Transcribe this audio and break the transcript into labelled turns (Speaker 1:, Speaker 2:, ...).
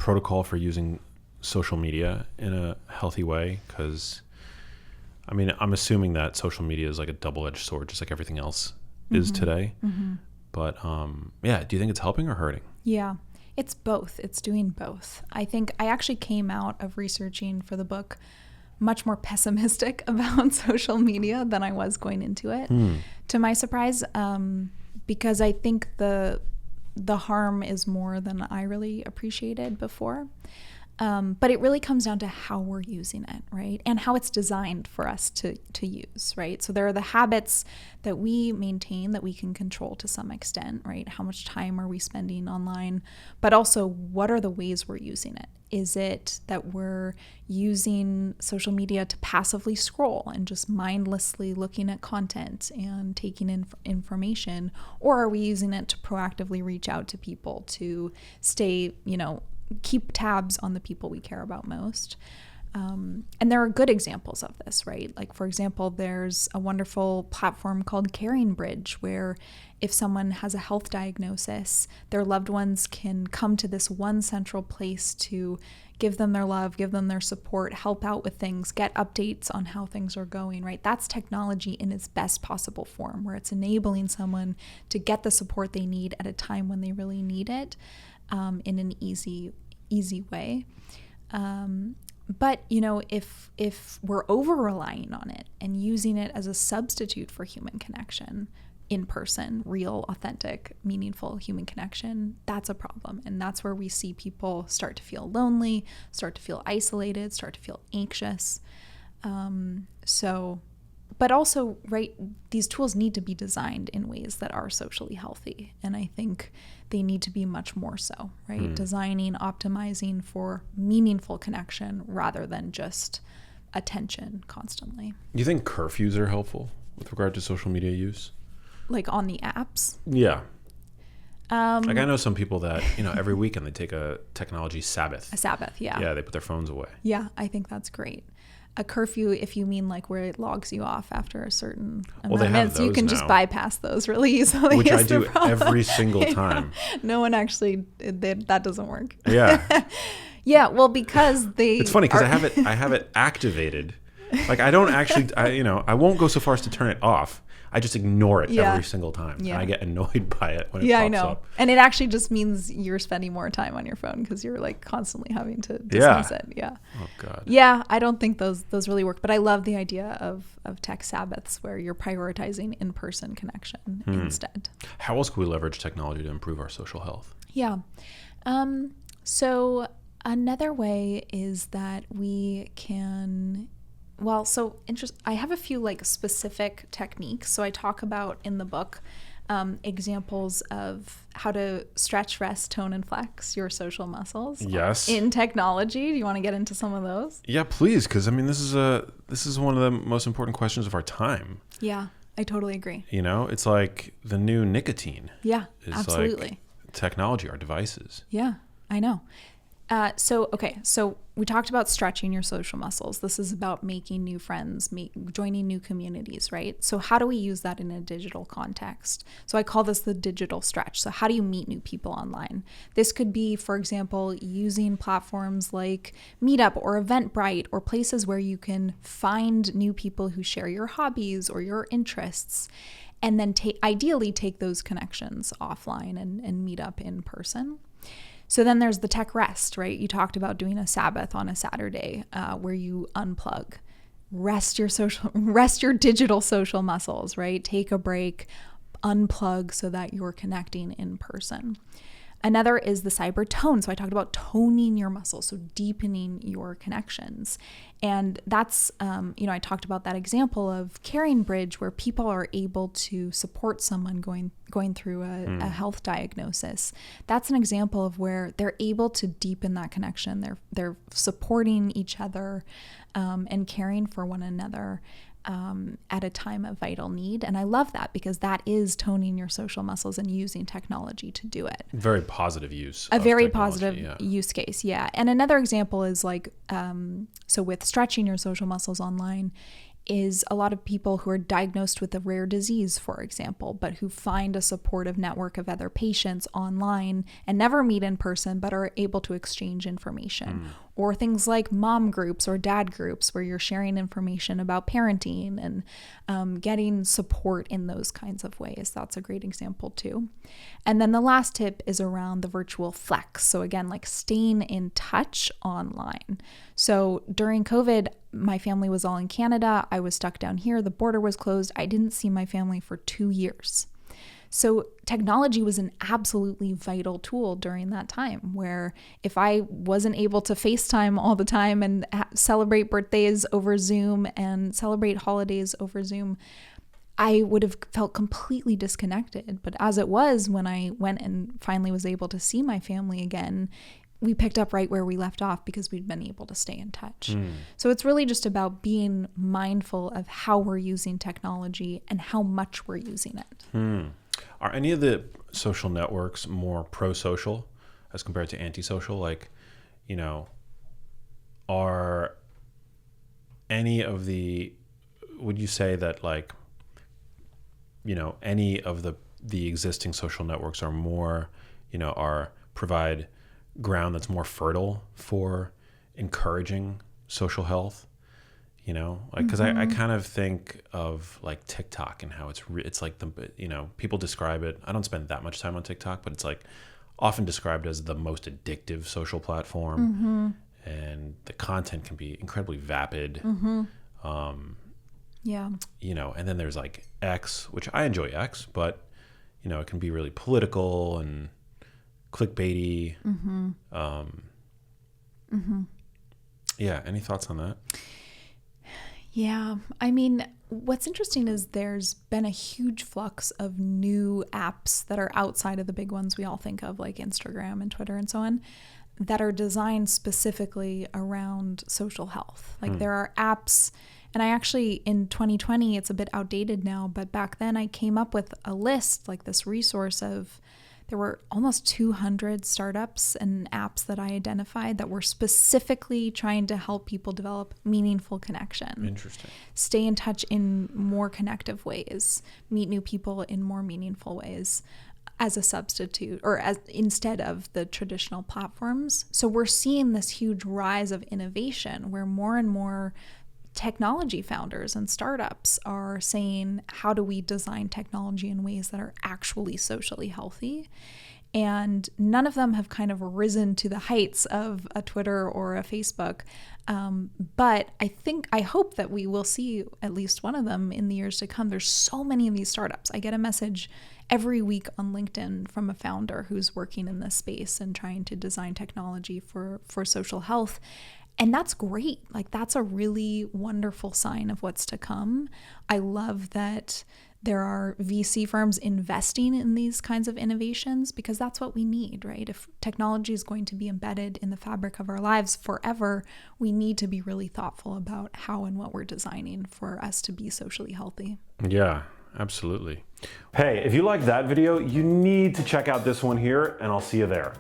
Speaker 1: protocol for using social media in a healthy way? Because, I mean, I'm assuming that social media is like a double-edged sword, just like everything else is today. But yeah, do you think it's helping or hurting?
Speaker 2: Yeah, it's both. It's doing both. I think I actually came out of researching for the book much more pessimistic about social media than I was going into it, to my surprise, because I think the harm is more than I really appreciated before. But it really comes down to how we're using it, right? And how it's designed for us to use, right? So there are the habits that we maintain that we can control to some extent, right? How much time are we spending online? But also, what are the ways we're using it? Is it that we're using social media to passively scroll and just mindlessly looking at content and taking in information? Or are we using it to proactively reach out to people, to stay, keep tabs on the people we care about most? And there are good examples of this, right? Like, for example, there's a wonderful platform called Caring Bridge, where if someone has a health diagnosis, their loved ones can come to this one central place to give them their love, give them their support, help out with things, get updates on how things are going, right? That's technology in its best possible form, where it's enabling someone to get the support they need at a time when they really need it, in an easy way. But, if we're over-relying on it and using it as a substitute for human connection, in person, real, authentic, meaningful human connection, that's a problem. And that's where we see people start to feel lonely, start to feel isolated, start to feel anxious. But also, right, these tools need to be designed in ways that are socially healthy. And I think they need to be much more so, right? Designing, optimizing for meaningful connection rather than just attention constantly.
Speaker 1: Do you think curfews are helpful with regard to social media use?
Speaker 2: Like on the apps?
Speaker 1: Yeah. Like, I know some people that, every weekend they take a technology Sabbath.
Speaker 2: A Sabbath, yeah.
Speaker 1: Yeah, they put their phones away.
Speaker 2: Yeah, I think that's great. A curfew, if you mean like where it logs you off after a certain amount of minutes, you can just bypass those really easily.
Speaker 1: Which I do every single time.
Speaker 2: No one actually, that doesn't work.
Speaker 1: Yeah.
Speaker 2: Yeah, well, because it's
Speaker 1: funny because I have it activated. Like, I don't actually, I won't go so far as to turn it off. I just ignore it every single time. Yeah. And I get annoyed by it when it pops
Speaker 2: I know.
Speaker 1: up.
Speaker 2: And it actually just means you're spending more time on your phone because you're like constantly having to dismiss it. Yeah.
Speaker 1: Oh, God.
Speaker 2: Yeah, I don't think those really work. But I love the idea of tech Sabbaths where you're prioritizing in-person connection instead. How
Speaker 1: else can we leverage technology to improve our social health?
Speaker 2: Yeah. So another way is that we can... I have a few like specific techniques. So I talk about in the book examples of how to stretch, rest, tone, and flex your social muscles.
Speaker 1: Yes.
Speaker 2: In technology. Do you want to get into some of those?
Speaker 1: Yeah, please. Because this is one of the most important questions of our time.
Speaker 2: Yeah, I totally agree.
Speaker 1: It's like the new nicotine.
Speaker 2: Yeah, absolutely.
Speaker 1: Like technology, our devices.
Speaker 2: Yeah, I know. So we talked about stretching your social muscles. This is about making new friends, joining new communities, right? So how do we use that in a digital context? So I call this the digital stretch. So how do you meet new people online? This could be, for example, using platforms like Meetup or Eventbrite or places where you can find new people who share your hobbies or your interests, and then ideally take those connections offline and meet up in person. So then there's the tech rest, right? You talked about doing a Sabbath on a Saturday where you unplug, rest your digital social muscles, right? Take a break, unplug so that you're connecting in person. Another is the cyber tone. So I talked about toning your muscles, so deepening your connections. And that's, I talked about that example of Caring Bridge where people are able to support someone going through a health diagnosis. That's an example of where they're able to deepen that connection. They're supporting each other and caring for one another at a time of vital need. And I love that because that is toning your social muscles and using technology to do it.
Speaker 1: Very positive use.
Speaker 2: A very positive use case, yeah. And another example is like, so with stretching your social muscles online, is a lot of people who are diagnosed with a rare disease, for example, but who find a supportive network of other patients online and never meet in person, but are able to exchange information. Or things like mom groups or dad groups where you're sharing information about parenting and getting support in those kinds of ways. That's a great example too. And then the last tip is around the virtual flex. So again, like staying in touch online. So during COVID, my family was all in Canada. I was stuck down here. The border was closed. I didn't see my family for 2 years. So technology was an absolutely vital tool during that time, where if I wasn't able to FaceTime all the time and celebrate birthdays over Zoom and celebrate holidays over Zoom, I would have felt completely disconnected. But as it was, when I went and finally was able to see my family again, we picked up right where we left off because we'd been able to stay in touch. So it's really just about being mindful of how we're using technology and how much we're using it.
Speaker 1: Are any of the social networks more pro-social as compared to anti-social? Like, you know, are any of the, would you say that, like, you know, any of the existing social networks are more, you know, provide ground that's more fertile for encouraging social health? You know, like, because I kind of think of like TikTok and how it's like you know, people describe it. I don't spend that much time on TikTok, but it's like often described as the most addictive social platform, and the content can be incredibly vapid.
Speaker 2: Yeah.
Speaker 1: You know, and then there's like X, which I enjoy X, but you know, it can be really political and clickbaity. Yeah. Any thoughts on that?
Speaker 2: Yeah. I mean, what's interesting is there's been a huge flux of new apps that are outside of the big ones we all think of, like Instagram and Twitter and so on, that are designed specifically around social health. Like there are apps, and I actually, in 2020, it's a bit outdated now, but back then I came up with a list, like this resource of, there were almost 200 startups and apps that I identified that were specifically trying to help people develop meaningful connection.
Speaker 1: Interesting.
Speaker 2: Stay in touch in more connective ways, meet new people in more meaningful ways as a substitute or as instead of the traditional platforms. So we're seeing this huge rise of innovation where more and more technology founders and startups are saying, how do we design technology in ways that are actually socially healthy? And none of them have kind of risen to the heights of a Twitter or a Facebook. But I hope that we will see at least one of them in the years to come. There's so many of these startups. I get a message every week on LinkedIn from a founder who's working in this space and trying to design technology for social health. And that's great. Like, that's a really wonderful sign of what's to come. I love that there are VC firms investing in these kinds of innovations because that's what we need, right? If technology is going to be embedded in the fabric of our lives forever, we need to be really thoughtful about how and what we're designing for us to be socially healthy.
Speaker 1: Yeah, absolutely.
Speaker 3: Hey, if you liked that video, you need to check out this one here, and I'll see you there.